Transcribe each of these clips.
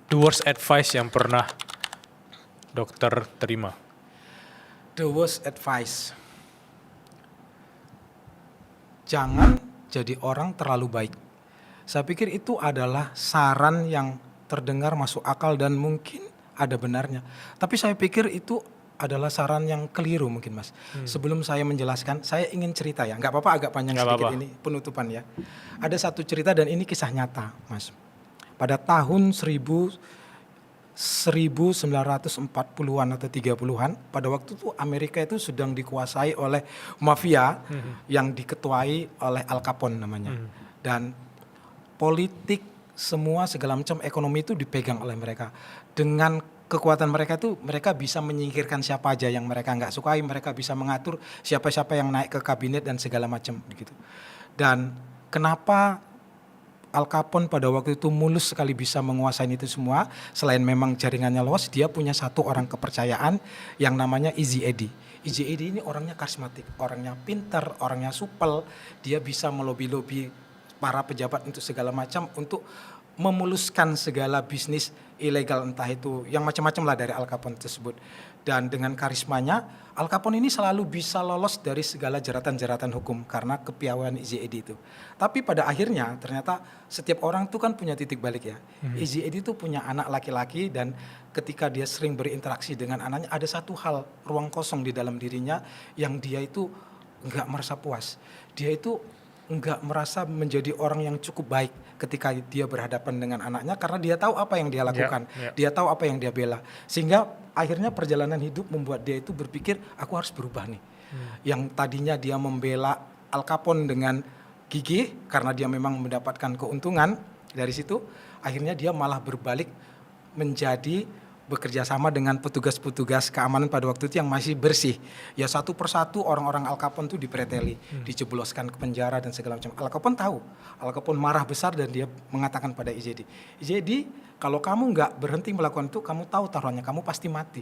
The worst advice yang pernah dokter terima. The worst advice. Jangan jadi orang terlalu baik. Saya pikir itu adalah saran yang terdengar masuk akal dan mungkin ada benarnya. Tapi saya pikir itu adalah saran yang keliru mungkin, Mas. Sebelum saya menjelaskan, saya ingin cerita ya. Nggak apa-apa agak panjang Nggak sedikit apa-apa. ini penutupan ya. Ada satu cerita dan ini kisah nyata, Mas. Pada tahun 1940-an atau 30-an, pada waktu itu Amerika itu sedang dikuasai oleh mafia yang diketuai oleh Al Capone namanya. Dan politik semua segala macam ekonomi itu dipegang oleh mereka. Dengan kekuatan mereka itu mereka bisa menyingkirkan siapa aja yang mereka nggak sukai, mereka bisa mengatur siapa-siapa yang naik ke kabinet dan segala macam begitu. Dan kenapa Al Capone pada waktu itu mulus sekali bisa menguasai itu semua, selain memang jaringannya luas, dia punya satu orang kepercayaan yang namanya Easy Eddie. Easy Eddie ini orangnya karismatik, orangnya pintar, orangnya supel, dia bisa melobi-lobi para pejabat untuk segala macam untuk memuluskan segala bisnis ilegal entah itu yang macam-macam lah dari Al Capone tersebut. Dan dengan karismanya Al Capone ini selalu bisa lolos dari segala jeratan-jeratan hukum karena kepiawaian Easy Eddie itu. Tapi pada akhirnya ternyata setiap orang tuh kan punya titik balik ya. Easy Eddie itu punya anak laki-laki dan ketika dia sering berinteraksi dengan anaknya ada satu hal ruang kosong di dalam dirinya yang dia itu nggak merasa puas. Dia itu nggak merasa menjadi orang yang cukup baik ketika dia berhadapan dengan anaknya karena dia tahu apa yang dia lakukan, dia tahu apa yang dia bela, sehingga akhirnya perjalanan hidup membuat dia itu berpikir aku harus berubah nih. Yang tadinya dia membela Al Capone dengan gigih karena dia memang mendapatkan keuntungan dari situ, akhirnya dia malah berbalik menjadi bekerja sama dengan petugas-petugas keamanan pada waktu itu yang masih bersih. Ya satu persatu orang-orang Al Capone itu dipreteli, dijebloskan ke penjara dan segala macam. Al Capone tahu, Al Capone marah besar dan dia mengatakan pada Easy Eddie, Easy Eddie, kalau kamu nggak berhenti melakukan itu, kamu tahu taruhannya, kamu pasti mati,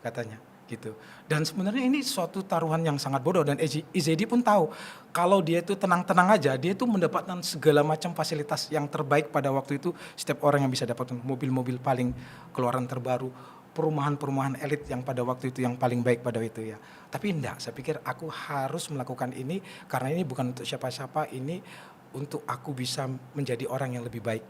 katanya. Gitu. Dan sebenarnya ini suatu taruhan yang sangat bodoh dan Easy Eddie pun tahu kalau dia itu tenang-tenang aja, dia itu mendapatkan segala macam fasilitas yang terbaik pada waktu itu. Setiap orang yang bisa dapat mobil-mobil paling keluaran terbaru, perumahan-perumahan elit yang pada waktu itu yang paling baik pada itu ya. Tapi enggak, saya pikir aku harus melakukan ini karena ini bukan untuk siapa-siapa, ini untuk aku bisa menjadi orang yang lebih baik.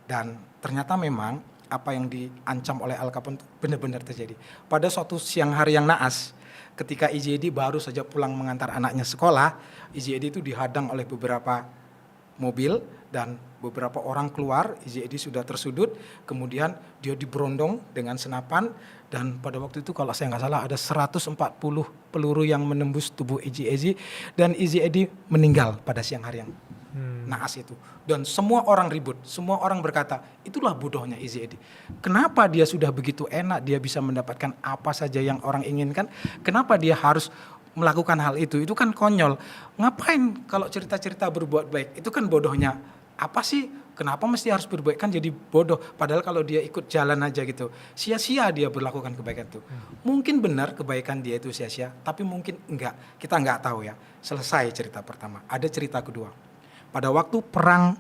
Dan ternyata memang apa yang diancam oleh Al Capone itu benar-benar terjadi. Pada suatu siang hari yang naas, ketika Easy Eddie baru saja pulang mengantar anaknya sekolah, Easy Eddie itu dihadang oleh beberapa mobil dan beberapa orang keluar. Easy Eddie sudah tersudut, kemudian dia diberondong dengan senapan dan pada waktu itu kalau saya nggak salah ada 140 peluru yang menembus tubuh Easy Eddie dan Easy Eddie meninggal pada siang hari yang naas itu. Dan semua orang ribut, semua orang berkata, itulah bodohnya Easy Eddie. Kenapa dia sudah begitu enak, dia bisa mendapatkan apa saja yang orang inginkan, kenapa dia harus melakukan hal itu kan konyol. Ngapain kalau cerita-cerita berbuat baik, itu kan bodohnya. Apa sih, kenapa mesti harus berbuat, kan jadi bodoh. Padahal kalau dia ikut jalan aja gitu, sia-sia dia berlakukan kebaikan itu. Mungkin benar kebaikan dia itu sia-sia, tapi mungkin enggak. Kita enggak tahu ya. Selesai cerita pertama, ada cerita kedua. Pada waktu Perang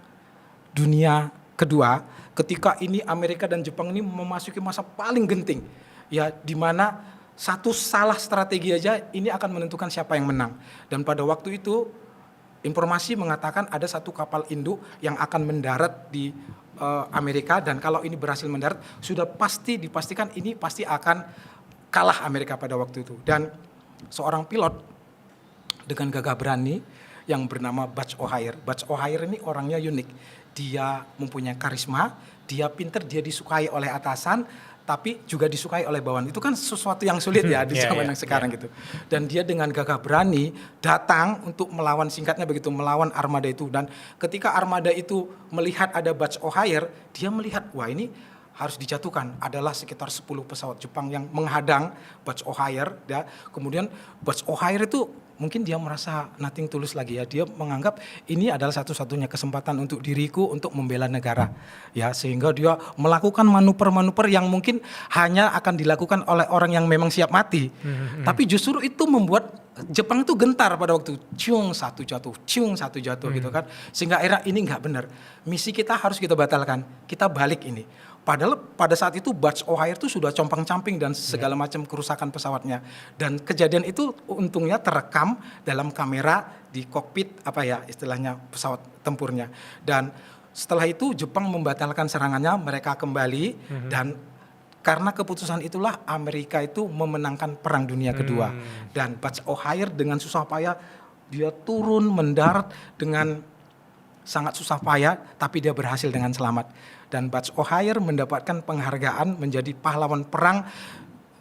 Dunia Kedua, ketika ini Amerika dan Jepang ini memasuki masa paling genting, ya di mana satu salah strategi aja ini akan menentukan siapa yang menang. Dan pada waktu itu informasi mengatakan ada satu kapal induk yang akan mendarat di Amerika dan kalau ini berhasil mendarat sudah pasti dipastikan ini pasti akan kalah Amerika pada waktu itu. Dan seorang pilot dengan gagah berani yang bernama Buzz O'Hare. Buzz O'Hare ini orangnya unik. Dia mempunyai karisma, dia pinter, dia disukai oleh atasan, tapi juga disukai oleh bawahan. Itu kan sesuatu yang sulit ya di zaman yang sekarang gitu. Dan dia dengan gagah berani datang untuk melawan, singkatnya begitu, melawan armada itu. Dan ketika armada itu melihat ada Buzz O'Hare, dia melihat, wah ini harus dijatuhkan. Adalah sekitar 10 pesawat Jepang yang menghadang Buzz O'Hare. Ya. Kemudian Buzz O'Hare itu mungkin dia merasa nothing tulus lagi ya. Dia menganggap ini adalah satu-satunya kesempatan untuk diriku untuk membela negara. Ya, sehingga dia melakukan manuver-manuver yang mungkin hanya akan dilakukan oleh orang yang memang siap mati. Tapi justru itu membuat Jepang itu gentar pada waktu ciung satu jatuh gitu kan. Sehingga akhirnya ini nggak benar. Misi kita harus kita batalkan. Kita balik ini. Padahal pada saat itu Buzz O'Hare itu sudah compang-camping dan segala macam kerusakan pesawatnya. Dan kejadian itu untungnya terekam dalam kamera di kokpit istilahnya pesawat tempurnya. Dan setelah itu Jepang membatalkan serangannya, mereka kembali dan karena keputusan itulah Amerika itu memenangkan Perang Dunia Kedua. Dan Buzz O'Hare dengan susah payah dia turun mendarat dengan sangat susah payah, tapi dia berhasil dengan selamat. Dan Buzz O'Hare mendapatkan penghargaan menjadi pahlawan perang,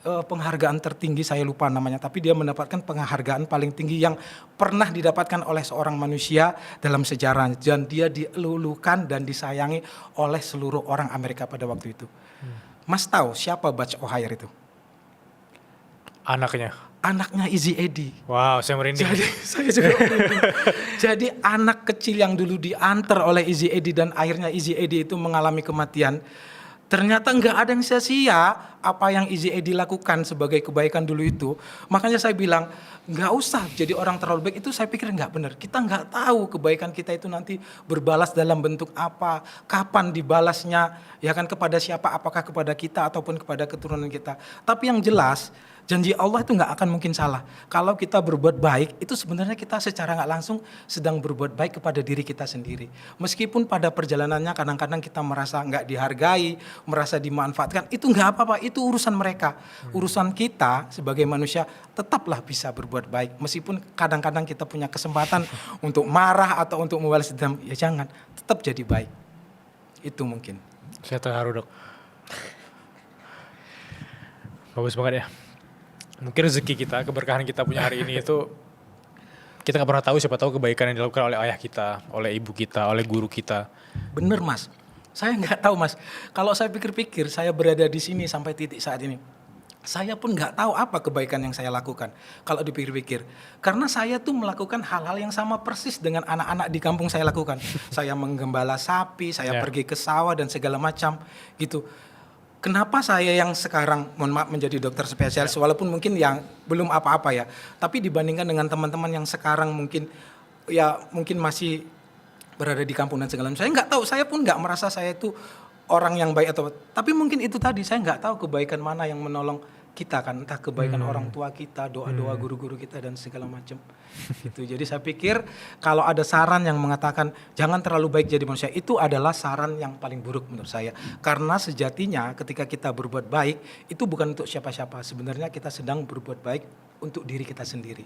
penghargaan tertinggi saya lupa namanya, tapi dia mendapatkan penghargaan paling tinggi yang pernah didapatkan oleh seorang manusia dalam sejarah. Dan dia dilulukan dan disayangi oleh seluruh orang Amerika pada waktu itu. Mas tahu siapa Buzz O'Hare itu? Anaknya Izzy Eddie. Wow, saya merinding. Jadi saya juga merinding. Jadi anak kecil yang dulu diantar oleh Izzy Eddie dan akhirnya Izzy Eddie itu mengalami kematian. Ternyata nggak ada yang sia-sia apa yang Izzy Eddie lakukan sebagai kebaikan dulu itu. Makanya saya bilang nggak usah jadi orang terlalu baik, itu saya pikir nggak benar. Kita nggak tahu kebaikan kita itu nanti berbalas dalam bentuk apa, kapan dibalasnya, ya kan, kepada siapa, apakah kepada kita ataupun kepada keturunan kita. Tapi yang jelas janji Allah itu nggak akan mungkin salah. Kalau kita berbuat baik, itu sebenarnya kita secara nggak langsung sedang berbuat baik kepada diri kita sendiri. Meskipun pada perjalanannya kadang-kadang kita merasa nggak dihargai, merasa dimanfaatkan, itu nggak apa-apa, itu urusan mereka. Urusan kita sebagai manusia tetaplah bisa berbuat baik. Meskipun kadang-kadang kita punya kesempatan untuk marah atau untuk membalas dendam, ya jangan, tetap jadi baik. Itu mungkin. Saya terharu, Dok. Bagus banget ya. Mungkin rezeki kita, keberkahan kita punya hari ini itu kita nggak pernah tahu, siapa tahu kebaikan yang dilakukan oleh ayah kita, oleh ibu kita, oleh guru kita. Bener Mas, saya nggak tahu Mas. Kalau saya pikir-pikir, saya berada di sini sampai titik saat ini, saya pun nggak tahu apa kebaikan yang saya lakukan. Kalau dipikir-pikir, karena saya tuh melakukan hal-hal yang sama persis dengan anak-anak di kampung saya lakukan. Saya menggembala sapi, saya pergi ke sawah dan segala macam gitu. Kenapa saya yang sekarang, mohon maaf, menjadi dokter spesialis, walaupun mungkin yang belum apa-apa ya, tapi dibandingkan dengan teman-teman yang sekarang mungkin masih berada di kampung dan segala macam, saya nggak tahu, saya pun nggak merasa saya itu orang yang baik atau, tapi mungkin itu tadi, saya nggak tahu kebaikan mana yang menolong kita kan, entah kebaikan orang tua kita, doa-doa guru-guru kita dan segala macam. Itu. Jadi saya pikir kalau ada saran yang mengatakan jangan terlalu baik jadi manusia, itu adalah saran yang paling buruk menurut saya. Karena sejatinya ketika kita berbuat baik itu bukan untuk siapa-siapa. Sebenarnya kita sedang berbuat baik untuk diri kita sendiri.